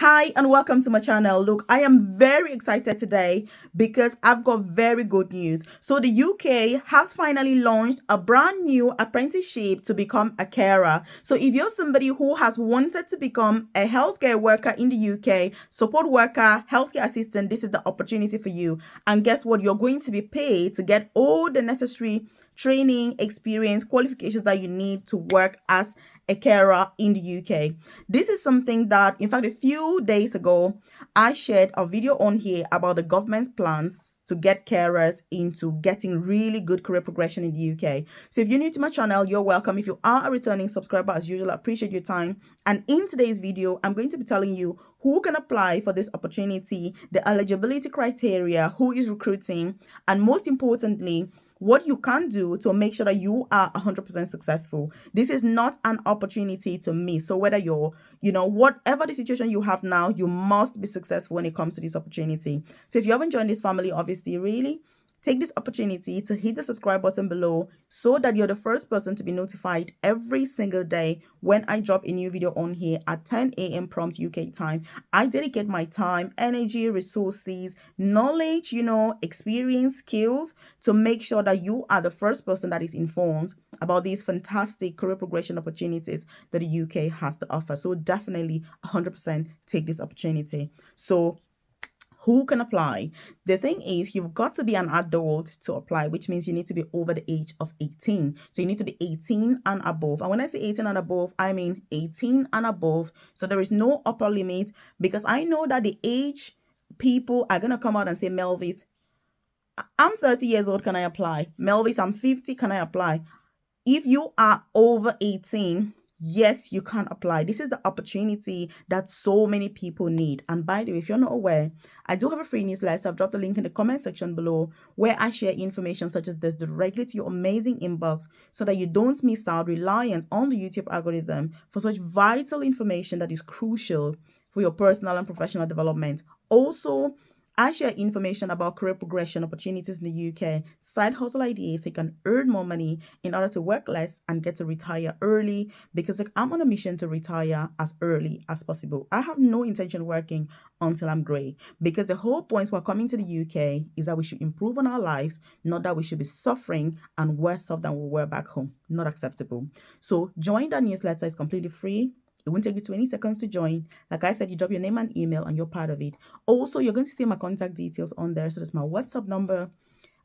Hi and welcome to my channel. Look, I am very excited today because I've got very good news. So the UK has finally launched a brand new apprenticeship to become a carer. So if you're somebody who has wanted to become a healthcare worker in the UK, support worker, healthcare assistant, this is the opportunity for you. And guess what? You're going to be paid to get all the necessary training, experience, qualifications that you need to work as a carer in the UK. This is something that, in fact, a few days ago, I shared a video on here about the government's plans to get carers into getting really good career progression in the UK. So if you're new to my channel, you're welcome. If you are a returning subscriber, as usual, I appreciate your time. And in today's video, I'm going to be telling you who can apply for this opportunity, the eligibility criteria, who is recruiting, and most importantly, what you can do to make sure that you are 100% successful. This is not an opportunity to miss. So whether you're, whatever the situation you have now, you must be successful when it comes to this opportunity. So if you haven't joined this family, obviously, really take this opportunity to hit the subscribe button below so that you're the first person to be notified every single day when I drop a new video on here at 10 a.m. prompt UK time. I dedicate my time, energy, resources, knowledge, experience, skills to make sure that you are the first person that is informed about these fantastic career progression opportunities that the UK has to offer. So definitely 100% take this opportunity. So who can apply? The thing is, you've got to be an adult to apply, which means you need to be over the age of 18. So you need to be 18 and above. And when I say 18 and above, I mean 18 and above. So there is no upper limit, because I know that the age people are going to come out and say, Melvis, I'm 30 years old, can I apply? Melvis, I'm 50, can I apply? If you are over 18, yes, you can apply. This is the opportunity that so many people need. And by the way, if you're not aware, I do have a free newsletter. I've dropped a link in the comment section below where I share information such as this directly to your amazing inbox so that you don't miss out reliant on the YouTube algorithm for such vital information that is crucial for your personal and professional development. Also, I share information about career progression opportunities in the UK, side hustle ideas so you can earn more money in order to work less and get to retire early, because I'm on a mission to retire as early as possible. I have no intention of working until I'm grey, because the whole point we're coming to the UK is that we should improve on our lives, not that we should be suffering and worse off than we were back home. Not acceptable. So join that newsletter. It's completely free. It won't take you 20 seconds to join. Like I said, you drop your name and email and you're part of it. Also, you're going to see my contact details on there. So there's my WhatsApp number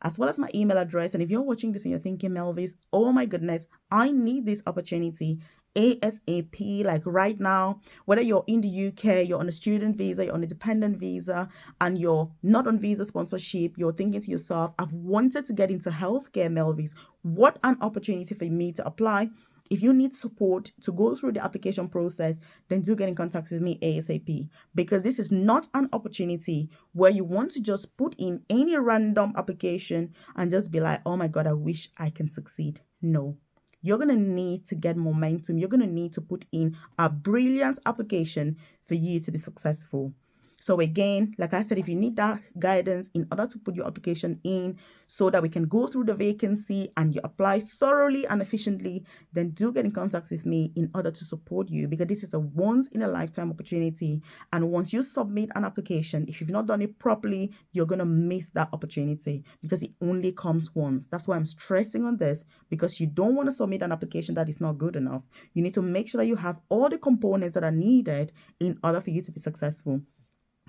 as well as my email address. And if you're watching this and you're thinking, Melvis, oh my goodness, I need this opportunity ASAP, like right now, whether you're in the UK, you're on a student visa, you're on a dependent visa, and you're not on visa sponsorship, you're thinking to yourself, I've wanted to get into healthcare, Melvis. What an opportunity for me to apply. If you need support to go through the application process, then do get in contact with me ASAP, because this is not an opportunity where you want to just put in any random application and just be like, oh my God, I wish I can succeed. No, you're going to need to get momentum. You're going to need to put in a brilliant application for you to be successful. So again, like I said, if you need that guidance in order to put your application in so that we can go through the vacancy and you apply thoroughly and efficiently, then do get in contact with me in order to support you, because this is a once in a lifetime opportunity. And once you submit an application, if you've not done it properly, you're going to miss that opportunity, because it only comes once. That's why I'm stressing on this, because you don't want to submit an application that is not good enough. You need to make sure that you have all the components that are needed in order for you to be successful.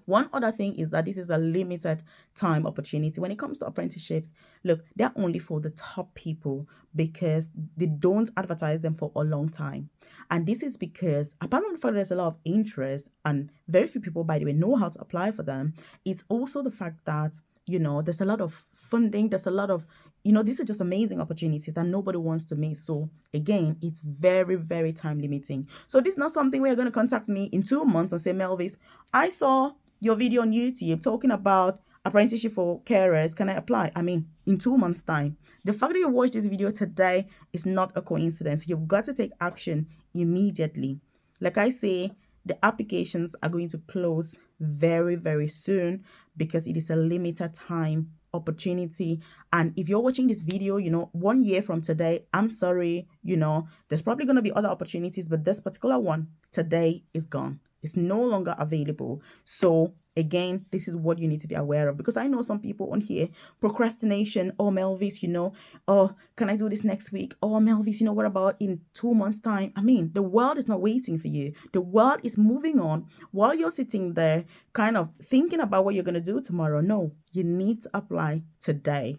One other thing is that this is a limited time opportunity. When it comes to apprenticeships, look, they're only for the top people, because they don't advertise them for a long time. And this is because, apart from the fact that there's a lot of interest and very few people, by the way, know how to apply for them, it's also the fact that, there's a lot of funding, there's a lot of, these are just amazing opportunities that nobody wants to miss. So again, it's very, very time limiting. So this is not something where you're going to contact me in 2 months and say, Melvis, I saw your video on YouTube talking about apprenticeship for carers. Can I apply? I mean, in 2 months' time. The fact that you watched this video today is not a coincidence. You've got to take action immediately. Like I say, the applications are going to close very, very soon, because it is a limited time opportunity. And if you're watching this video, 1 year from today, I'm sorry, there's probably going to be other opportunities, but this particular one today is gone. It's no longer available. So again, this is what you need to be aware of, because I know some people on here, procrastination. Oh, Melvis, oh, can I do this next week? Oh, Melvis, what about in 2 months' time? I mean, the world is not waiting for you. The world is moving on while you're sitting there kind of thinking about what you're going to do tomorrow. No, you need to apply today.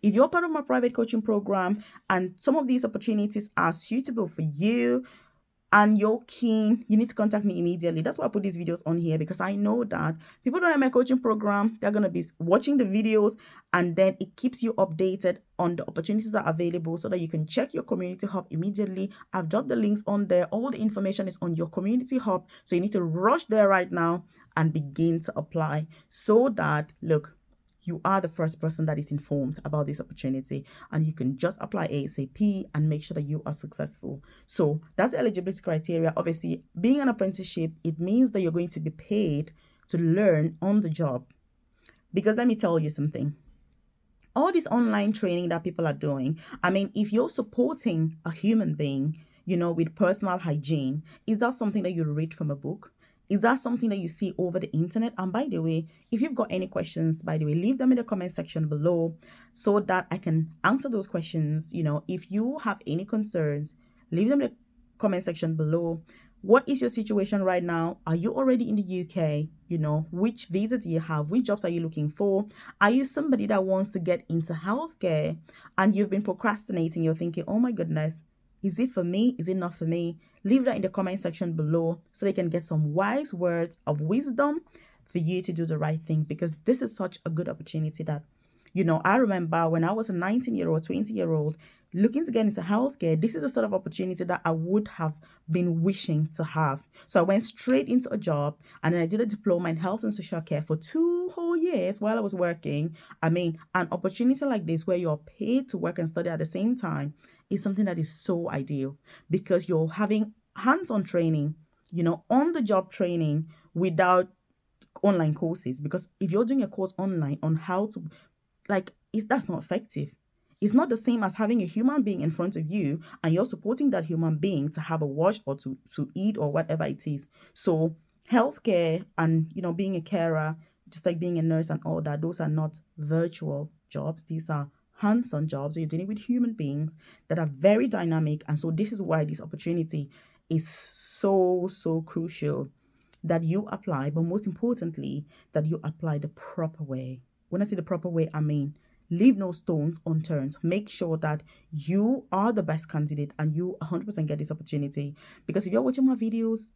If you're part of my private coaching program and some of these opportunities are suitable for you and you're keen, you need to contact me immediately. That's why I put these videos on here, because I know that people that are in my coaching program, they're going to be watching the videos, and then it keeps you updated on the opportunities that are available so that you can check your community hub immediately. I've dropped the links on there. All the information is on your community hub. So you need to rush there right now and begin to apply so that, look, you are the first person that is informed about this opportunity, and you can just apply ASAP and make sure that you are successful. So that's the eligibility criteria. Obviously, being an apprenticeship, it means that you're going to be paid to learn on the job. Because let me tell you something. All this online training that people are doing, I mean, if you're supporting a human being, with personal hygiene, is that something that you read from a book? Is that something that you see over the internet? And by the way, if you've got any questions, by the way, leave them in the comment section below so that I can answer those questions. If you have any concerns, leave them in the comment section below. What is your situation right now? Are you already in the UK? Which visa do you have? Which jobs are you looking for? Are you somebody that wants to get into healthcare and you've been procrastinating? You're thinking, oh my goodness, is it for me? Is it not for me? Leave that in the comment section below so they can get some wise words of wisdom for you to do the right thing, because this is such a good opportunity that, I remember when I was a 19-year-old, 20-year-old looking to get into healthcare, this is the sort of opportunity that I would have been wishing to have. So I went straight into a job, and then I did a diploma in health and social care for 2 whole years while I was working. I mean, an opportunity like this where you're paid to work and study at the same time is something that is so ideal, because you're having hands-on training, on-the-job training without online courses. Because if you're doing a course online on how to, that's not effective. It's not the same as having a human being in front of you and you're supporting that human being to have a wash or to eat or whatever it is. So healthcare and, being a carer, just like being a nurse and all that, those are not virtual jobs. These are hands-on jobs. You're dealing with human beings that are very dynamic. And so this is why this opportunity is so, so crucial that you apply, but most importantly, that you apply the proper way. When I say the proper way, I mean leave no stones unturned. Make sure that you are the best candidate and you 100% get this opportunity. Because if you're watching my videos,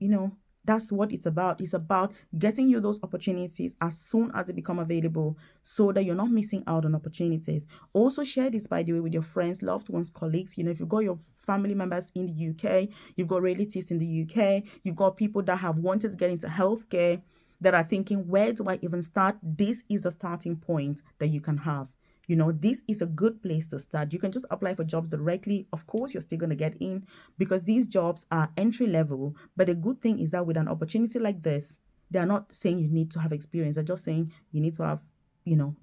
that's what it's about. It's about getting you those opportunities as soon as they become available so that you're not missing out on opportunities. Also share this, by the way, with your friends, loved ones, colleagues. If you've got your family members in the UK, you've got relatives in the UK, you've got people that have wanted to get into healthcare that are thinking, where do I even start? This is the starting point that you can have. This is a good place to start. You can just apply for jobs directly. Of course, you're still going to get in because these jobs are entry level. But the good thing is that with an opportunity like this, they're not saying you need to have experience. They're just saying you need to have,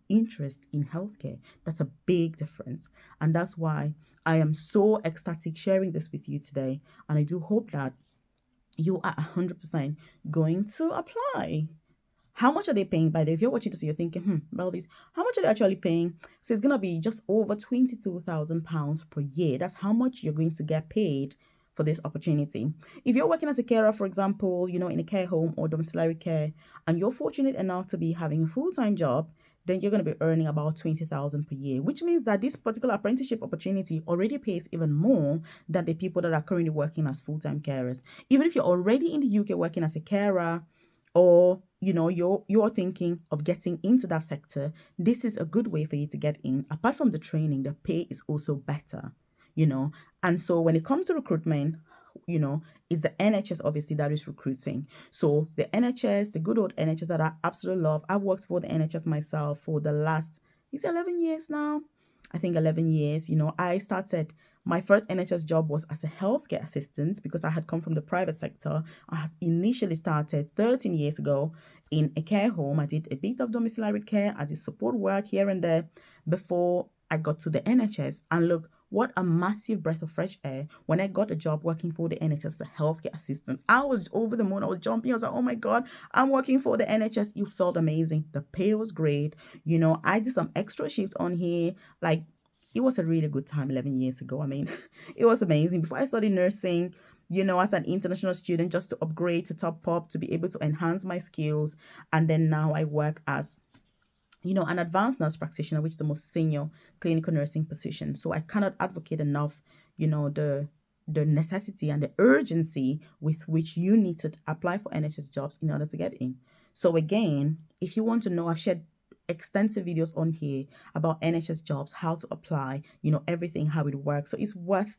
interest in healthcare. That's a big difference. And that's why I am so ecstatic sharing this with you today. And I do hope that you are 100% going to apply. How much are they paying? By the way, if you're watching this, you're thinking, Melvis, how much are they actually paying? So it's going to be just over £22,000 per year. That's how much you're going to get paid for this opportunity. If you're working as a carer, for example, in a care home or domiciliary care, and you're fortunate enough to be having a full-time job, then you're going to be earning about £20,000 per year, which means that this particular apprenticeship opportunity already pays even more than the people that are currently working as full-time carers. Even if you're already in the UK working as a carer, or you're thinking of getting into that sector, this is a good way for you to get in. Apart from the training, the pay is also better, and so when it comes to recruitment, it's the NHS obviously that is recruiting. So the NHS, the good old NHS that I absolutely love. I've worked for the NHS myself for the last, 11 years now. I think 11 years. I started, my first NHS job was as a healthcare assistant because I had come from the private sector. I had initially started 13 years ago in a care home. I did a bit of domiciliary care. I did support work here and there before I got to the NHS. And look, what a massive breath of fresh air when I got a job working for the NHS as a healthcare assistant. I was over the moon. I was jumping. I was like, oh my God, I'm working for the NHS. You felt amazing. The pay was great. I did some extra shifts on here. Like, it was a really good time 11 years ago. I mean, it was amazing. Before I studied nursing, as an international student, just to upgrade, to top up, to be able to enhance my skills. And then now I work as an advanced nurse practitioner, which is the most senior clinical nursing position. So I cannot advocate enough, the necessity and the urgency with which you need to apply for NHS jobs in order to get in. So again, if you want to know, I've shared extensive videos on here about NHS jobs, how to apply, everything, how it works. So it's worth,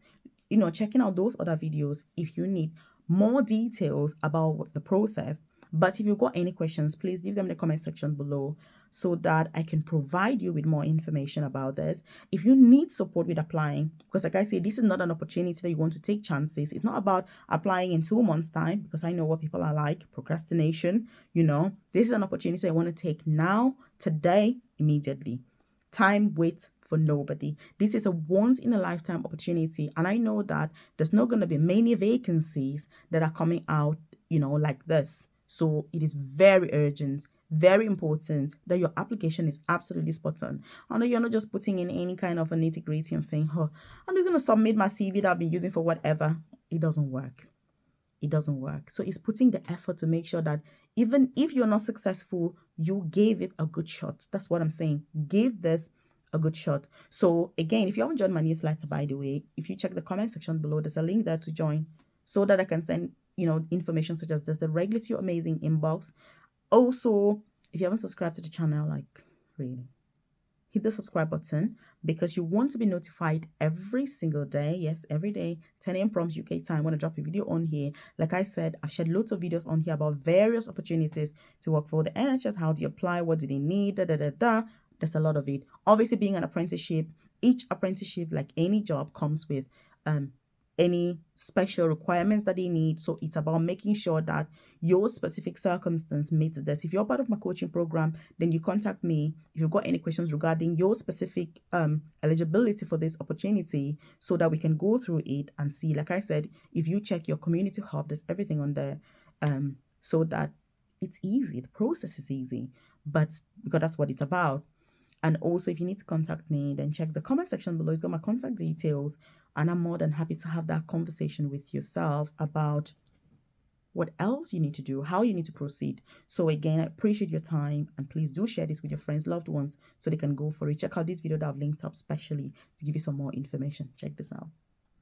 checking out those other videos if you need more details about the process. But if you've got any questions, please leave them in the comment section below so that I can provide you with more information about this. If you need support with applying, because like I say, this is not an opportunity that you want to take chances. It's not about applying in 2 months' time, because I know what people are like, procrastination. This is an opportunity I want to take now, today, immediately. Time waits for nobody. This is a once in a lifetime opportunity, and I know that there's not going to be many vacancies that are coming out, like this. So it is very urgent, very important that your application is absolutely spot on. I know you're not just putting in any kind of a nitty-gritty and saying, oh, I'm just going to submit my CV that I've been using for whatever. It doesn't work. It doesn't work. So it's putting the effort to make sure that even if you're not successful, you gave it a good shot. That's what I'm saying. Give this a good shot. So again, if you haven't joined my newsletter, by the way, if you check the comment section below, there's a link there to join so that I can send information such as this directly to your amazing inbox. Also, if you haven't subscribed to the channel, like, really, hit the subscribe button, because you want to be notified every single day. Yes, every day, 10 a.m. prompts UK time. I want to drop a video on here. Like I said, I've shared loads of videos on here about various opportunities to work for the NHS. How do you apply? What do they need? There's a lot of it. Obviously, being an apprenticeship, each apprenticeship, like any job, comes with any special requirements that they need. So it's about making sure that your specific circumstance meets this. If you're part of my coaching program, then you contact me if you've got any questions regarding your specific eligibility for this opportunity, so that we can go through it and see. Like I said, if you check your community hub, there's everything on there, so that it's easy. The process is easy, but because that's what it's about. And also, if you need to contact me, then check the comment section below. It's got my contact details, and I'm more than happy to have that conversation with yourself about what else you need to do, how you need to proceed. So again, I appreciate your time, and please do share this with your friends, loved ones, so they can go for it. Check out this video that I've linked up specially to give you some more information. Check this out.